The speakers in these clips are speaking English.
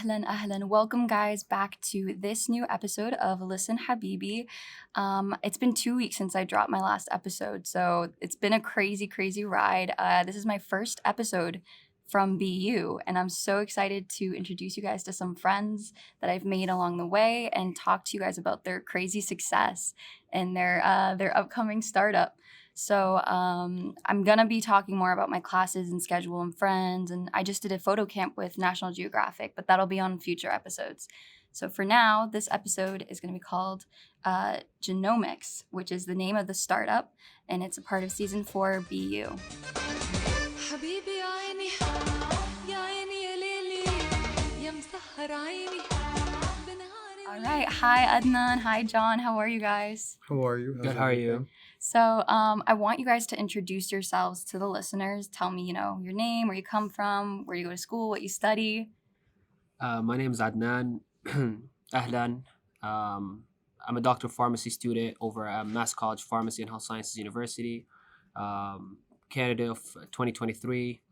Ahlan. Welcome, guys, back to this new episode of Listen Habibi. It's been 2 weeks since I dropped my last episode, so it's been a crazy ride. This is my first episode from BU, and I'm so excited to introduce you guys to some friends that I've made along the way and talk to you guys about their crazy success and their upcoming startup. So I'm going to be talking more about my classes and schedule and friends. And I just did a photo camp with National Geographic, but that'll be on future episodes. So for now, this episode is going to be called GenoXme, which is the name of the startup. And it's a part of season 4 BU. All right. Hi, Adnan. Hi, John. How are you guys? How are you? Good. How are you? So I want you guys to introduce yourselves to the listeners. Tell me, your name, where you come from, where you go to school, what you study. My name is Adnan. Ahlan. I'm a doctor of pharmacy student over at Mass College Pharmacy and Health Sciences University, candidate of 2023.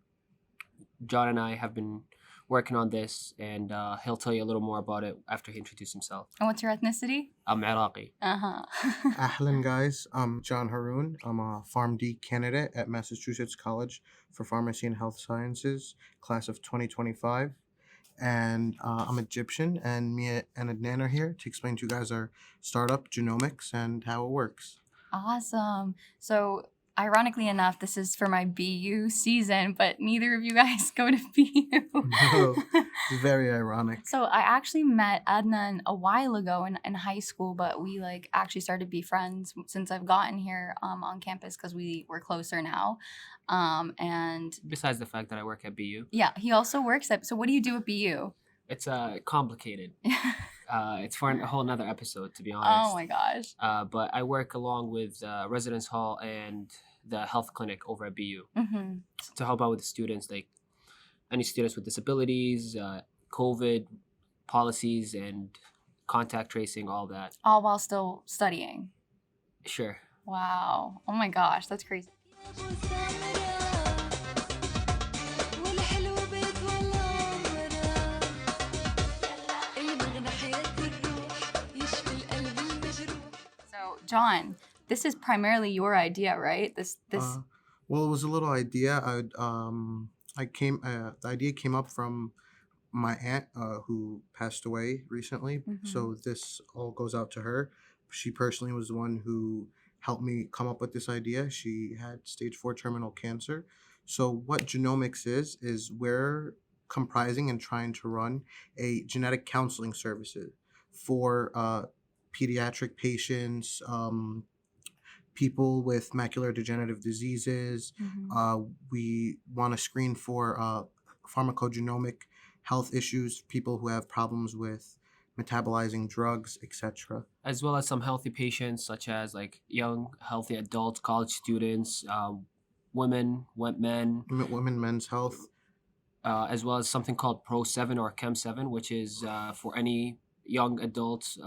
John and I have been working on this, and he'll tell you a little more about it after he introduces himself. And what's your ethnicity? I'm Iraqi. Ahlan, guys. I'm John Haroon. I'm a PharmD candidate at Massachusetts College for Pharmacy and Health Sciences, class of 2025. And I'm Egyptian, and me and Adnan are here to explain to you guys our startup, GenoXme, and how it works. Awesome. So ironically enough, this is for my BU season, but neither of you guys go to BU. No, it's very ironic. So I actually met Adnan a while ago in high school, but we actually started to be friends since I've gotten here on campus because we're closer now. And Besides the fact that I work at BU. Yeah, he also works at. So what do you do at BU? It's complicated. It's for a whole nother episode, to be honest. Oh my gosh. But I work along with Residence Hall and the health clinic over at BU to help out with the students, like any students with disabilities, COVID policies, and contact tracing, all that. All while still studying. Sure. Wow. Oh my gosh, that's crazy. John, this is primarily your idea, right? This. Well, it was a little idea. The idea came up from my aunt who passed away recently. So this all goes out to her. She personally was the one who helped me come up with this idea. She had stage 4 terminal cancer. So what GenoXme is we're comprising and trying to run a genetic counseling services for pediatric patients, people with macular degenerative diseases. We want to screen for pharmacogenomic health issues, people who have problems with metabolizing drugs, etc. As well as some healthy patients, such as young, healthy adults, college students, women, men. Men's health. As well as something called Pro7 or Chem7, which is for any young adults,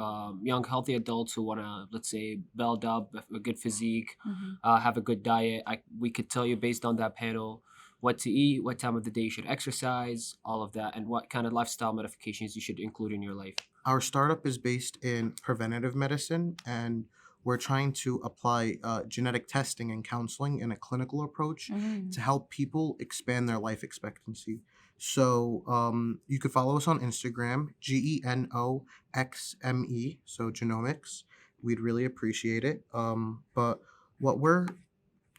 young healthy adults who want to, let's say, build up a good physique, have a good diet. We could tell you based on that panel what to eat, what time of the day you should exercise, all of that, and what kind of lifestyle modifications you should include in your life. Our startup is based in preventative medicine, and we're trying to apply genetic testing and counseling in a clinical approach to help people expand their life expectancy. So you could follow us on Instagram, GenoXme, so GenoXme. We'd really appreciate it. But what we're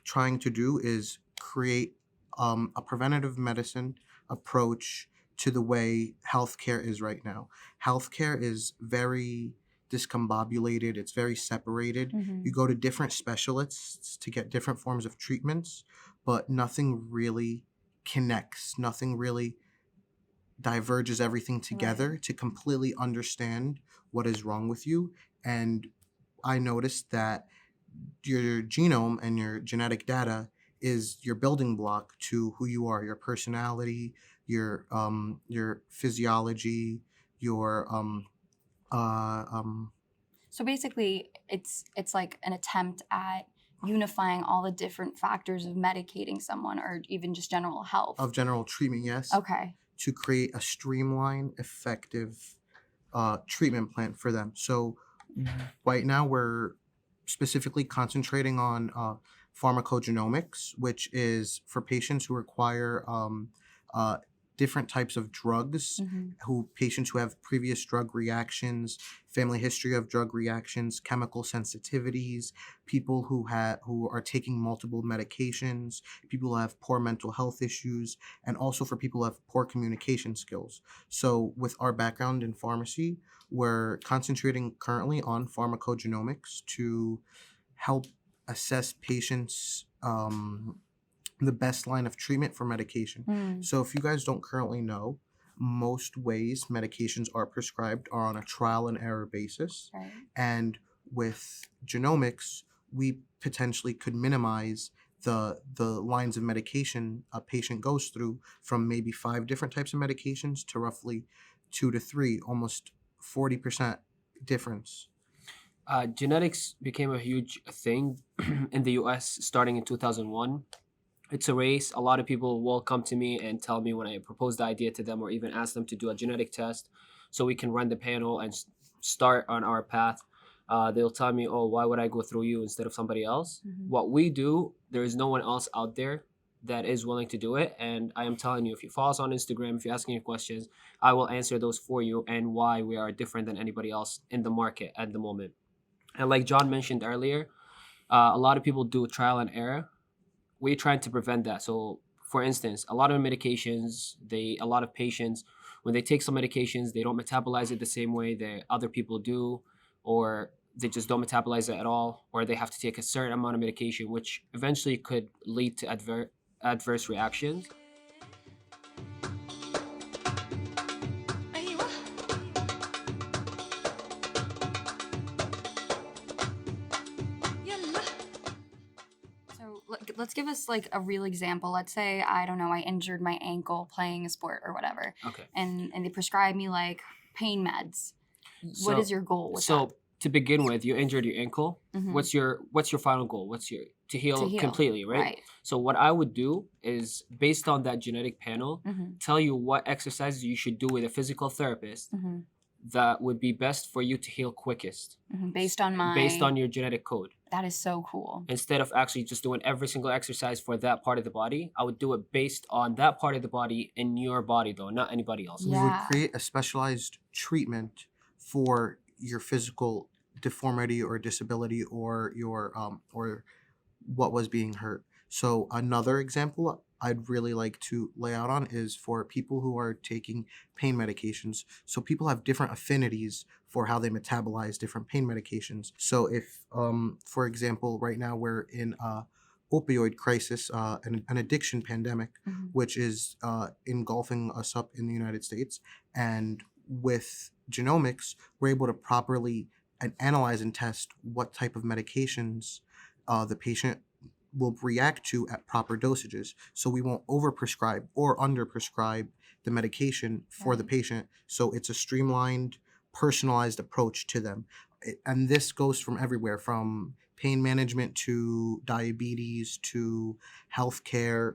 trying to do is create a preventative medicine approach to the way healthcare is right now. Healthcare is very discombobulated. It's very separated. You go to different specialists to get different forms of treatments, but nothing really connects. Nothing really diverges everything together to completely understand what is wrong with you. And I noticed that your genome and your genetic data is your building block to who you are, your personality, your physiology, your So basically, it's like an attempt at unifying all the different factors of medicating someone or even just general health. Of general treatment, yes. Okay. to create a streamlined, effective treatment plan for them. So right now we're specifically concentrating on pharmacogenomics, which is for patients who require uh, different types of drugs, patients who have previous drug reactions, family history of drug reactions, chemical sensitivities, people who are taking multiple medications, people who have poor mental health issues, and also for people who have poor communication skills. So with our background in pharmacy, we're concentrating currently on pharmacogenomics to help assess patients the best line of treatment for medication. So if you guys don't currently know, most ways medications are prescribed are on a trial and error basis. Right. And with genomics, we potentially could minimize the lines of medication a patient goes through from maybe 5 different types of medications to roughly 2 to 3, almost 40% difference. Genetics became a huge thing in the US starting in 2001. It's a race. A lot of people will come to me and tell me when I propose the idea to them or even ask them to do a genetic test so we can run the panel and start on our path. They'll tell me, oh, why would I go through you instead of somebody else? What we do, there is no one else out there that is willing to do it. And I am telling you, if you follow us on Instagram, if you ask any questions, I will answer those for you and why we are different than anybody else in the market at the moment. And like John mentioned earlier, a lot of people do trial and error. We're trying to prevent that. So, for instance, a lot of medications, a lot of patients, when they take some medications, they don't metabolize it the same way that other people do, or they just don't metabolize it at all, or they have to take a certain amount of medication, which eventually could lead to adverse reactions. Let's give us like a real example. Let's say, I don't know, I injured my ankle playing a sport or whatever. Okay. And they prescribe me like pain meds. What is your goal with that? So to begin with, you injured your ankle. What's your final goal? To heal completely, right? So what I would do is, based on that genetic panel, tell you what exercises you should do with a physical therapist that would be best for you to heal quickest. Based on your genetic code. That is so cool. Instead of actually just doing every single exercise for that part of the body, I would do it based on that part of the body in your body, though, not anybody else. We would create a specialized treatment for your physical deformity or disability or your or what was being hurt. So another example I'd really like to lay out on is for people who are taking pain medications. So people have different affinities for how they metabolize different pain medications. So if, for example, right now we're in a opioid crisis, an addiction pandemic, which is engulfing us up in the United States. And with genomics, we're able to properly analyze and test what type of medications the patient will react to at proper dosages. So we won't overprescribe or underprescribe the medication for the patient. So it's a streamlined, personalized approach to them. And this goes from everywhere, from pain management to diabetes to healthcare,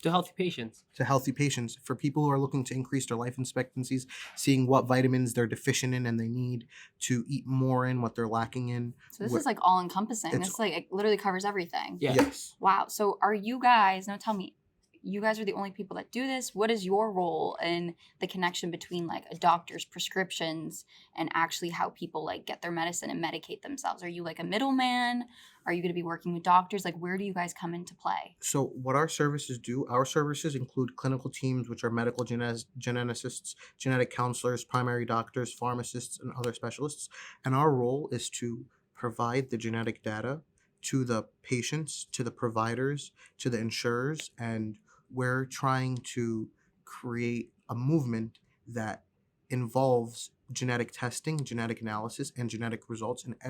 to healthy patients. For people who are looking to increase their life expectancies, seeing what vitamins they're deficient in and they need to eat more in, what they're lacking in. So this is like all encompassing. This like it literally covers everything. Yeah. Yes. Wow. So are you guys, now tell me, you guys are the only people that do this. What is your role in the connection between like a doctor's prescriptions and actually how people like get their medicine and medicate themselves? Are you like a middleman? Are you going to be working with doctors? Like, where do you guys come into play? So what our services do, our services include clinical teams, which are medical geneticists, genetic counselors, primary doctors, pharmacists, and other specialists. And our role is to provide the genetic data to the patients, to the providers, to the insurers, and we're trying to create a movement that involves genetic testing, genetic analysis, and genetic results in the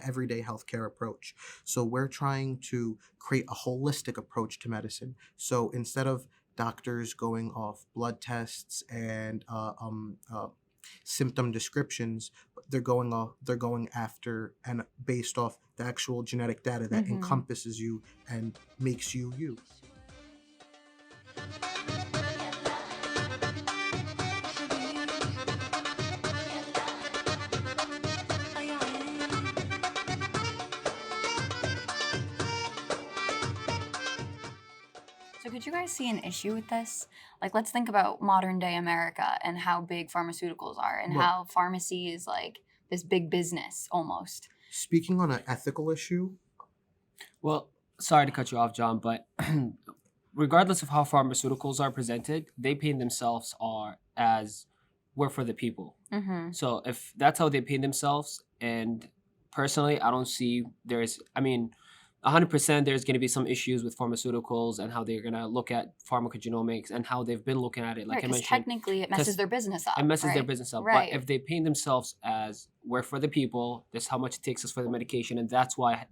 everyday healthcare approach. So we're trying to create a holistic approach to medicine. So instead of doctors going off blood tests and symptom descriptions, they're going after and based off the actual genetic data that encompasses you and makes you you. could you guys see an issue with this? Like, let's think about modern day America and how big pharmaceuticals are and Well, how pharmacy is like this big business almost. speaking on an ethical issue, Well, sorry to cut you off, John, but regardless of how pharmaceuticals are presented, they paint themselves are as we're for the people. Mm-hmm. So if that's how they paint themselves, and personally, I don't see there's, I mean, 100% there's going to be some issues with pharmaceuticals and how they're going to look at pharmacogenomics and how they've been looking at it, like Right, I because mentioned. technically it messes their business up. It messes their right? business up. But Right. if they paint themselves as we're for the people, this is how much it takes us for the medication, and that's why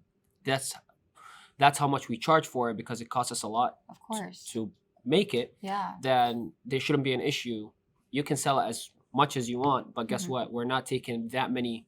that's how much we charge for it because it costs us a lot Of course. to make it, Yeah. then there shouldn't be an issue. You can sell it as much as you want, but guess Mhm. what? We're not taking that many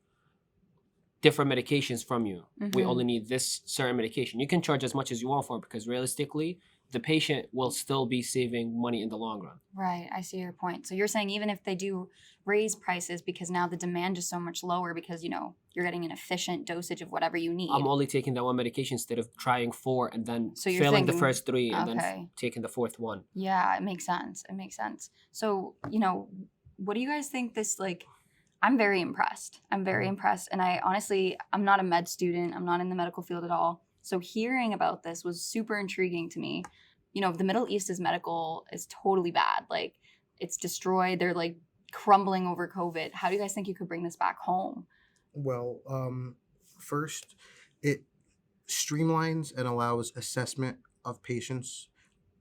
different medications from you. We Mhm. only need this certain medication. You can charge as much as you want for it because realistically, the patient will still be saving money in the long run. Right, I see your point. So you're saying even if they do raise prices because now the demand is so much lower because, you know, you're getting an efficient dosage of whatever you need. I'm only taking that one medication instead of trying 4 and then So you're failing the thinking- first 3 and then okay. taking the 4th one. Yeah, it makes sense. It makes sense. So, you know, what do you guys think this like I'm very impressed. I'm very impressed. And I honestly, I'm not a med student. I'm not in the medical field at all. So hearing about this was super intriguing to me. You know, the Middle East is medical is totally bad. Like it's destroyed. They're like crumbling over COVID. How do you guys think you could bring this back home? well, first, it streamlines and allows assessment of patients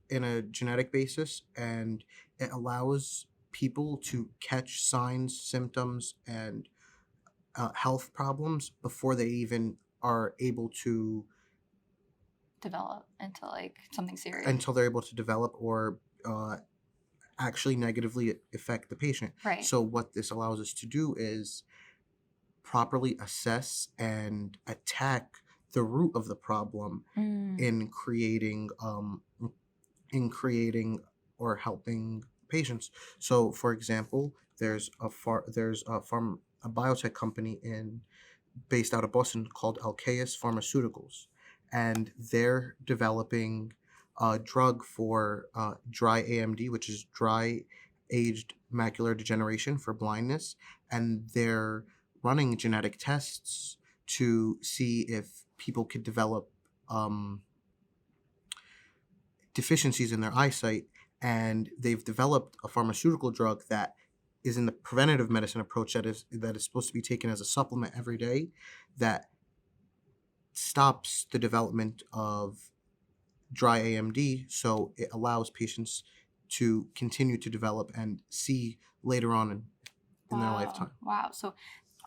in a genetic basis, and it allows people to catch signs, symptoms, and health problems before they even are able to Develop into like something serious. until they're able to develop or actually negatively affect the patient. Right. So what this allows us to do is properly assess and attack the root of the problem Mm. in creating or helping patients. So, for example, there's a biotech company based out of Boston called Alkeus Pharmaceuticals, and they're developing a drug for dry AMD, which is dry aged macular degeneration for blindness, and they're running genetic tests to see if people could develop deficiencies in their eyesight, and they've developed a pharmaceutical drug that is in the preventative medicine approach that is supposed to be taken as a supplement every day that stops the development of dry AMD, so it allows patients to continue to develop and see later on in their lifetime. Wow. So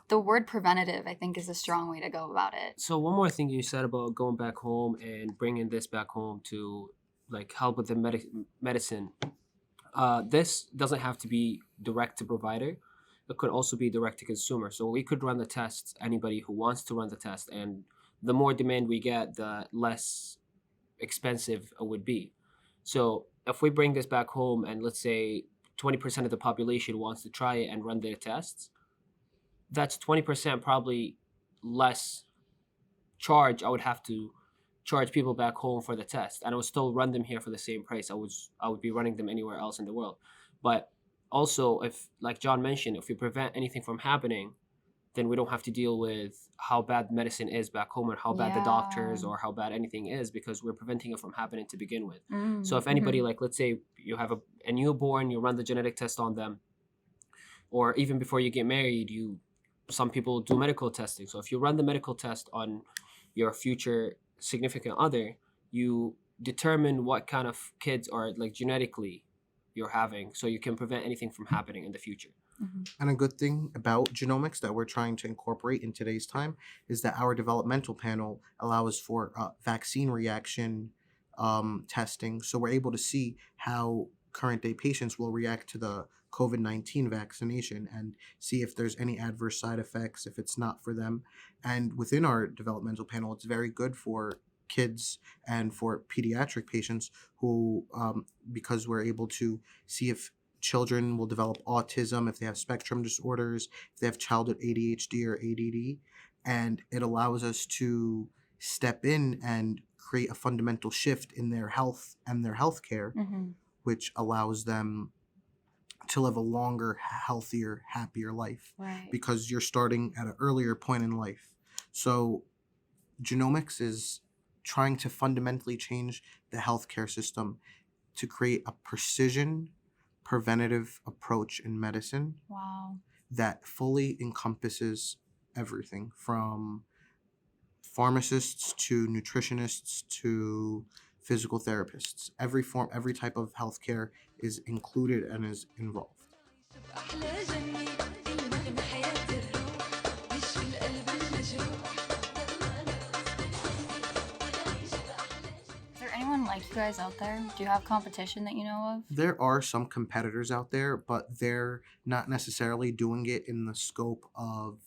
the word preventative, I think, is a strong way to go about it. So one more thing you said about going back home and bringing this back home to like help with the medicine. This doesn't have to be direct to provider. It could also be direct to consumer. So we could run the tests, anybody who wants to run the test, and the more demand we get, the less expensive it would be. So if we bring this back home and let's say 20% of the population wants to try it and run their tests, that's 20% probably less charge I would have to charge people back home for the test, and I would still run them here for the same price I would be running them anywhere else in the world. But also, if like John mentioned, if we prevent anything from happening, then we don't have to deal with how bad medicine is back home and how bad the doctors Yeah. or how bad anything is because we're preventing it from happening to begin with. Mm. So if anybody, like let's say you have a newborn, you run the genetic test on them, or even before you get married, some people do medical testing. So if you run the medical test on your future significant other, you determine what kind of kids are like genetically you're having, so you can prevent anything from happening in the future. Mhm. And a good thing about genomics that we're trying to incorporate in today's time is that our developmental panel allows for vaccine reaction testing. So we're able to see how current day patients will react to the COVID-19 vaccination and see if there's any adverse side effects, if it's not for them. And within our developmental panel, it's very good for kids and for pediatric patients who, because we're able to see if children will develop autism, if they have spectrum disorders, if they have childhood ADHD or ADD, and it allows us to step in and create a fundamental shift in their health and their healthcare, Mm-hmm. which allows them to live a longer, healthier, happier life Right. because you're starting at an earlier point in life. So genomics is trying to fundamentally change the healthcare system to create a precision, preventative approach in medicine Wow. that fully encompasses everything from pharmacists to nutritionists to physical therapists. Every type of healthcare is included and is involved. أحلى جنة المغنى حياة الروح يشفي القلب المجروح Is there anyone like you guys out there? Do you have competition that you know of? There are some competitors out there, but they're not necessarily doing it in the scope of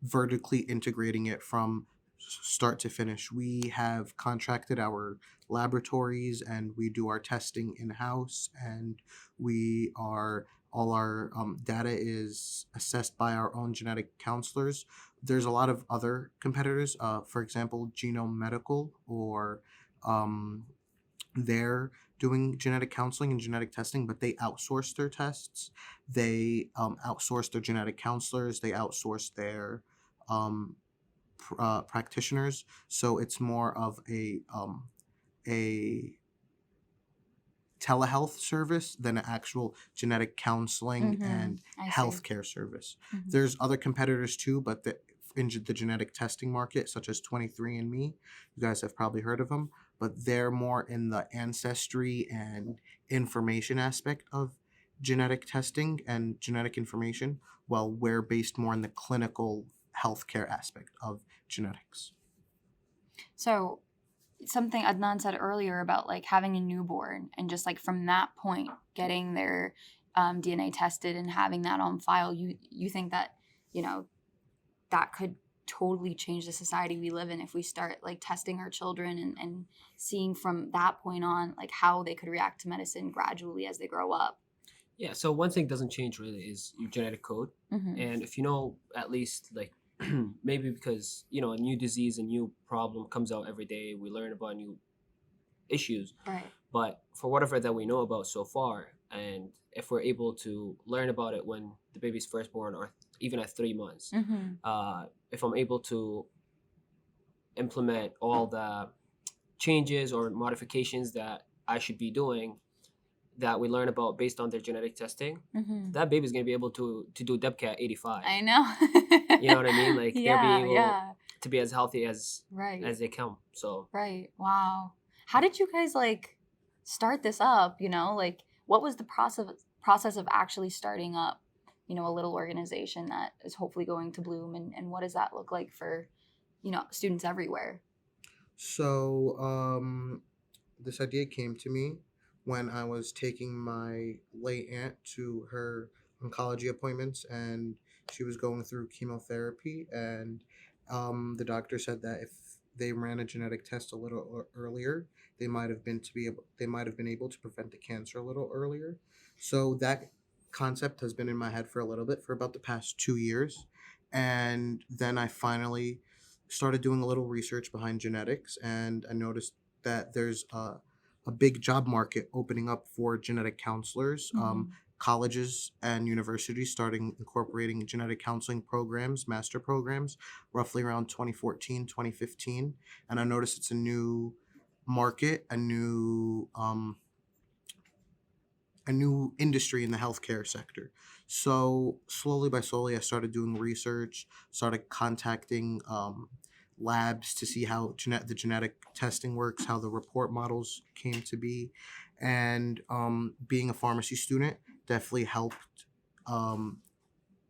vertically integrating it from start to finish. We have contracted our laboratories and we do our testing in-house, and we are all our data is assessed by our own genetic counselors. There's a lot of other competitors, for example, Genome Medical, or they're doing genetic counseling and genetic testing, but they outsource their tests. They outsource their genetic counselors. They outsource their practitioners. So it's more of a telehealth service than an actual genetic counseling and I see. healthcare service. Mhm. There's other competitors too, but in the genetic testing market, such as 23andMe, you guys have probably heard of them, but they're more in the ancestry and information aspect of genetic testing and genetic information, while we're based more in the clinical healthcare aspect of genetics. So something Adnan said earlier about like having a newborn and just like from that point getting their DNA tested and having that on file, you think that, you know, that could totally change the society we live in if we start like testing our children and seeing from that point on like how they could react to medicine gradually as they grow up. Yeah, so one thing doesn't change really is your genetic code. Mm-hmm. And if you know at least like maybe because a new disease, a new problem comes out every day, we learn about new issues. Right. But for whatever that we know about so far, and if we're able to learn about it when the baby's first born or even at 3 months, Mm-hmm. if I'm able to implement all the changes or modifications that I should be doing that we learn about based on their genetic testing, Mm-hmm. that baby's gonna be able to do DebCat 85. I know. You know what I mean? Like they'll Yeah, be able yeah. to be as healthy as Right. they can. So Right. Wow. How did you guys like start this up, Like what was the process of actually starting up, a little organization that is hopefully going to bloom, and what does that look like for, students everywhere? So this idea came to me when I was taking my late aunt to her oncology appointments, and she was going through chemotherapy, and the doctor said that if they ran a genetic test a little earlier, they might have been able to prevent the cancer a little earlier. So that concept has been in my head for a little bit, for about the past 2 years, and then I finally started doing a little research behind genetics, and I noticed that there's a big job market opening up for genetic counselors. Mhm. Colleges and universities starting incorporating genetic counseling programs, master programs, roughly around 2014, 2015. And I noticed it's a new market, a new industry in the healthcare sector. So slowly by slowly, I started doing research, started contacting labs to see how the genetic testing works, how the report models came to be, and being a pharmacy student definitely helped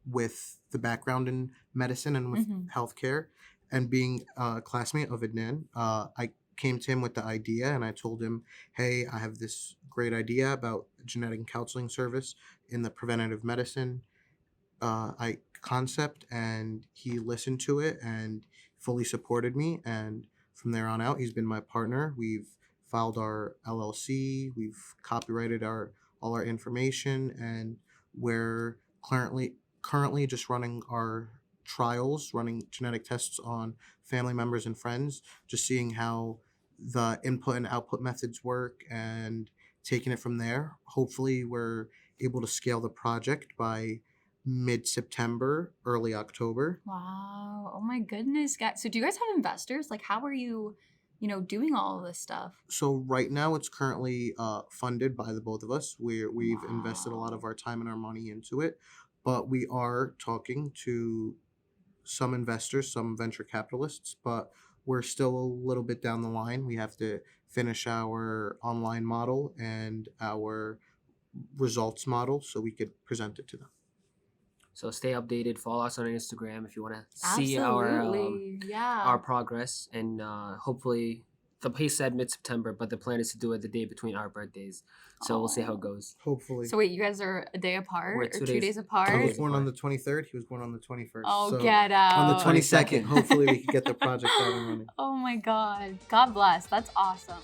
with the background in medicine and with Mhm. healthcare. And being a classmate of Adnan, I came to him with the idea, and I told him, hey, I have this great idea about genetic counseling service in the preventative medicine concept, and he listened to it and fully supported me. And from there on out, he's been my partner. We've filed our LLC, we've copyrighted all our information, and we're currently just running our trials, running genetic tests on family members and friends, just seeing how the input and output methods work and taking it from there. Hopefully, we're able to scale the project by mid-September, early October. Wow. Oh my goodness, guys. So do you guys have investors? Like, how are you, doing all of this stuff? So right now, it's currently funded by the both of us. We've invested a lot of Wow. our time and our money into it, but we are talking to some investors, some venture capitalists, but we're still a little bit down the line. We have to finish our online model and our results model so we could present it to them. So stay updated. Follow us on Instagram if you want to see our Absolutely. Yeah. our progress, and hopefully the pace said mid-September, but the plan is to do it the day between our birthdays. So we'll see how it Oh. goes. Hopefully. So wait, you guys are a day apart We're or 2 2 days- days I apart? was days born on the apart. 23rd. He was born on the 21st. Oh, so get out. on the 22nd, 22nd. hopefully we can get the project up and running. Oh my God. God bless. That's awesome.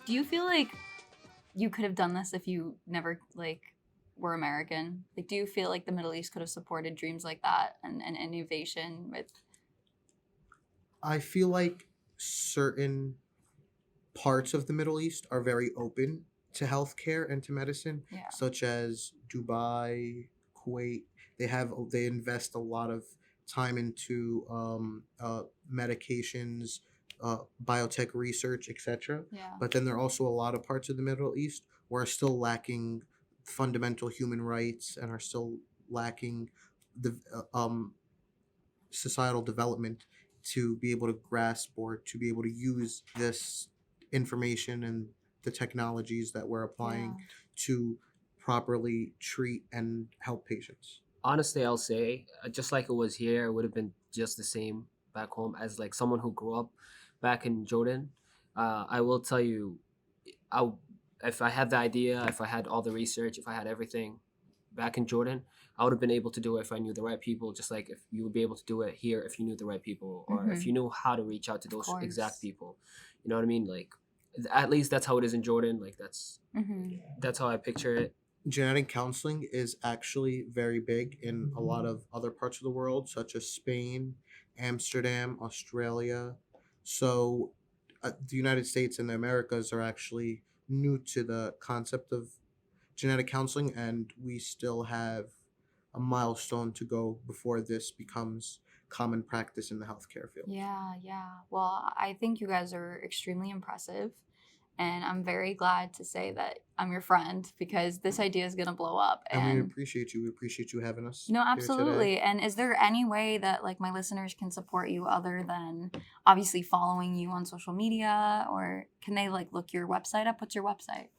Do you feel like you could have done this if you never were American? Like, do you feel like the Middle East could have supported dreams like that and innovation with? I feel like certain parts of the Middle East are very open to healthcare and to medicine, Yeah. such as Dubai, Kuwait. They invest a lot of time into medications, biotech research, etc. Yeah. But then there are also a lot of parts of the Middle East where are still lacking fundamental human rights and are still lacking the societal development to be able to grasp or to be able to use this information and the technologies that we're applying to properly treat and help patients. Honestly, I'll say, just like it was here, it would have been just the same back home. As like someone who grew up back in Jordan, I will tell you, if I had the idea, if I had all the research, if I had everything back in Jordan, I would have been able to do it if I knew the right people. Just like if you would be able to do it here if you knew the right people, or if Mhm. you knew how to reach out to those course. exact people. You know what I mean? Like, at least that's how it is in Jordan. Like that's how I picture it. Genetic counseling is actually very big in a lot of other parts of the world, such as Spain, Amsterdam, Australia. So the United States and the Americas are actually new to the concept of genetic counseling, and we still have a milestone to go before this becomes common practice in the healthcare field. Yeah. Well, I think you guys are extremely impressive. And I'm very glad to say that I'm your friend because this idea is going to blow up. And we And appreciate you. We appreciate you having us. no, here today. absolutely. And is there any way that my listeners can support you other than obviously following you on social media, or can they look your website up? What's your website?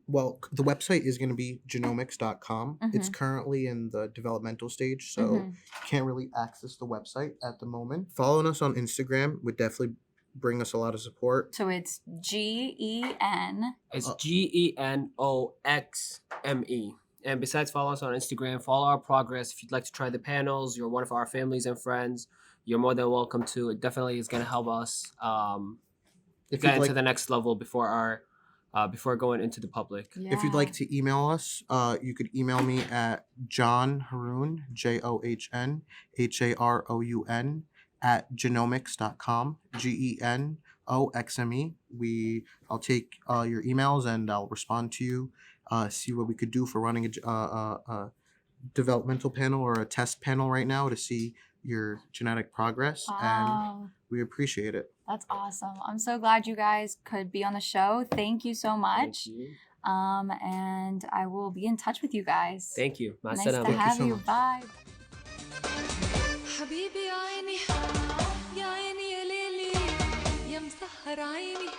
Well, the website is going to be genoXme.com. It's Mhm. currently in the developmental stage, so Mhm. you can't really access the website at the moment. Following us on Instagram would definitely bring us a lot of support. So it's GEN. It's GENOXME. And besides, follow us on Instagram. Follow our progress. If you'd like to try the panels, you're one of our families and friends, you're more than welcome to. It definitely is going to help us If get you'd into like, the next level before going into the public. if you'd like to email us, you could email me at John Haroun, JOHNHAROUN at genoXme.com, GENOXME. I'll take your emails and I'll respond to you. See what we could do for running a developmental panel or a test panel right now to see your genetic progress, and Wow. we appreciate it. That's awesome. I'm so glad you guys could be on the show. Thank you so much. Thank you. And I will be in touch with you guys. Thank you. Nice مع to السلامة. Thank you have so you. much. Bye. حبيبي يا عيني يا عيني يا ليلي يا مسهر عيني